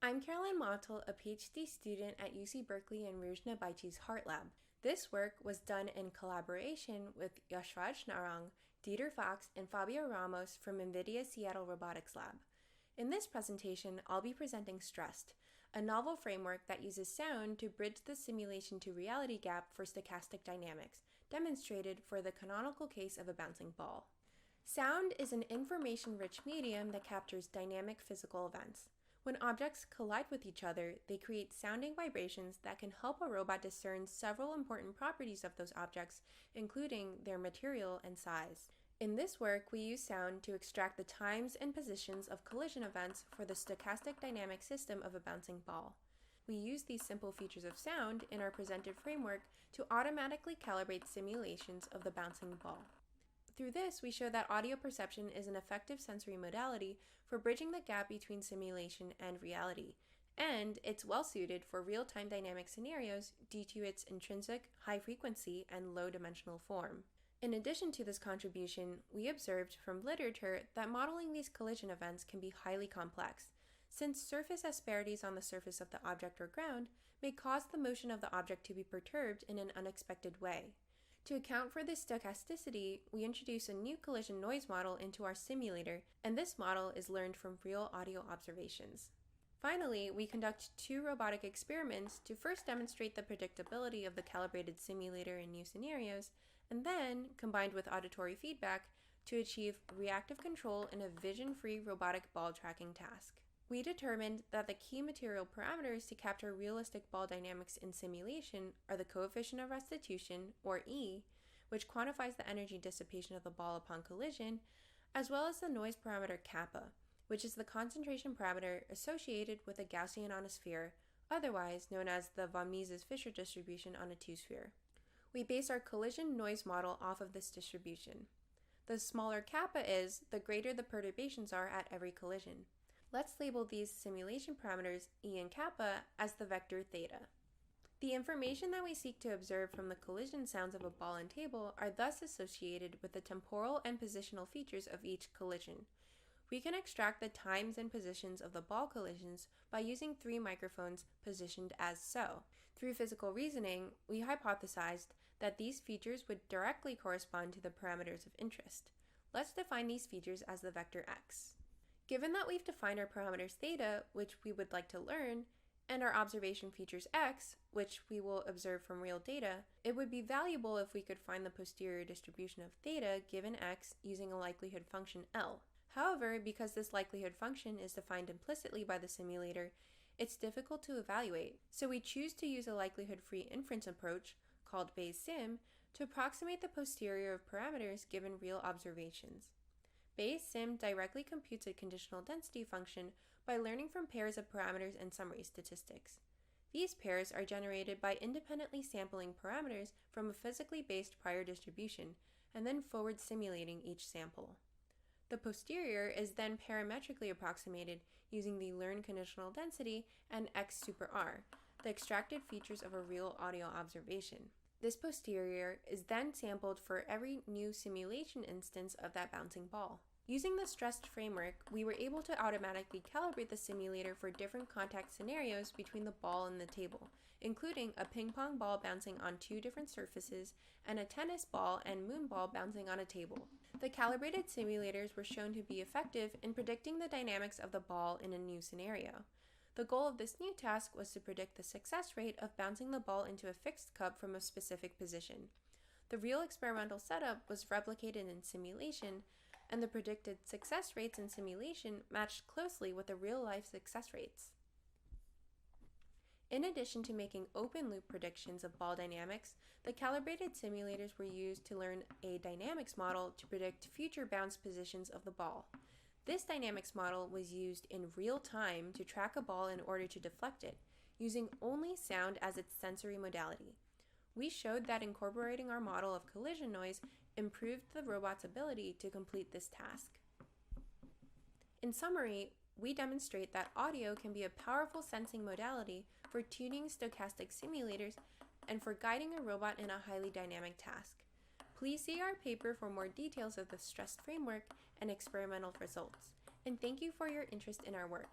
I'm Carolyn Matl, a PhD student at UC Berkeley and Ruzena Bajcsy's Heart Lab. This work was done in collaboration with Yashraj Narang, Dieter Fox, and Fabio Ramos from NVIDIA Seattle Robotics Lab. In this presentation, I'll be presenting STReSSD, a novel framework that uses sound to bridge the simulation to reality gap for stochastic dynamics, demonstrated for the canonical case of a bouncing ball. Sound is an information-rich medium that captures dynamic physical events. When objects collide with each other, they create sounding vibrations that can help a robot discern several important properties of those objects, including their material and size. In this work, we use sound to extract the times and positions of collision events for the stochastic dynamic system of a bouncing ball. We use these simple features of sound in our presented framework to automatically calibrate simulations of the bouncing ball. Through this, we show that audio perception is an effective sensory modality for bridging the gap between simulation and reality, and it's well suited for real-time dynamic scenarios due to its intrinsic high frequency and low dimensional form. In addition to this contribution, we observed from literature that modeling these collision events can be highly complex, since surface asperities on the surface of the object or ground may cause the motion of the object to be perturbed in an unexpected way. To account for this stochasticity, we introduce a new collision noise model into our simulator, and this model is learned from real audio observations. Finally, we conduct two robotic experiments to first demonstrate the predictability of the calibrated simulator in new scenarios, and then, combined with auditory feedback, to achieve reactive control in a vision-free robotic ball tracking task. We determined that the key material parameters to capture realistic ball dynamics in simulation are the coefficient of restitution, or E, which quantifies the energy dissipation of the ball upon collision, as well as the noise parameter kappa, which is the concentration parameter associated with a Gaussian on a sphere, otherwise known as the von Mises-Fisher distribution on a two-sphere. We base our collision noise model off of this distribution. The smaller kappa is, the greater the perturbations are at every collision. Let's label these simulation parameters E and kappa as the vector theta. The information that we seek to observe from the collision sounds of a ball and table are thus associated with the temporal and positional features of each collision. We can extract the times and positions of the ball collisions by using 3 microphones positioned as so. Through physical reasoning, we hypothesized that these features would directly correspond to the parameters of interest. Let's define these features as the vector x. Given that we've defined our parameters theta, which we would like to learn, and our observation features x, which we will observe from real data, it would be valuable if we could find the posterior distribution of theta given x using a likelihood function L. However, because this likelihood function is defined implicitly by the simulator, it's difficult to evaluate, so we choose to use a likelihood-free inference approach, called BayesSim, to approximate the posterior of parameters given real observations. BayesSim directly computes a conditional density function by learning from pairs of parameters and summary statistics. These pairs are generated by independently sampling parameters from a physically based prior distribution and then forward simulating each sample. The posterior is then parametrically approximated using the learned conditional density and x super r, the extracted features of a real audio observation. This posterior is then sampled for every new simulation instance of that bouncing ball. Using the STReSSD framework, we were able to automatically calibrate the simulator for different contact scenarios between the ball and the table, including a ping pong ball bouncing on 2 different surfaces and a tennis ball and moon ball bouncing on a table. The calibrated simulators were shown to be effective in predicting the dynamics of the ball in a new scenario. The goal of this new task was to predict the success rate of bouncing the ball into a fixed cup from a specific position. The real experimental setup was replicated in simulation, and the predicted success rates in simulation matched closely with the real-life success rates. In addition to making open-loop predictions of ball dynamics, the calibrated simulators were used to learn a dynamics model to predict future bounce positions of the ball. This dynamics model was used in real time to track a ball in order to deflect it, using only sound as its sensory modality. We showed that incorporating our model of collision noise improved the robot's ability to complete this task. In summary, we demonstrate that audio can be a powerful sensing modality for tuning stochastic simulators and for guiding a robot in a highly dynamic task. Please see our paper for more details of the STReSSD framework and experimental results. And thank you for your interest in our work.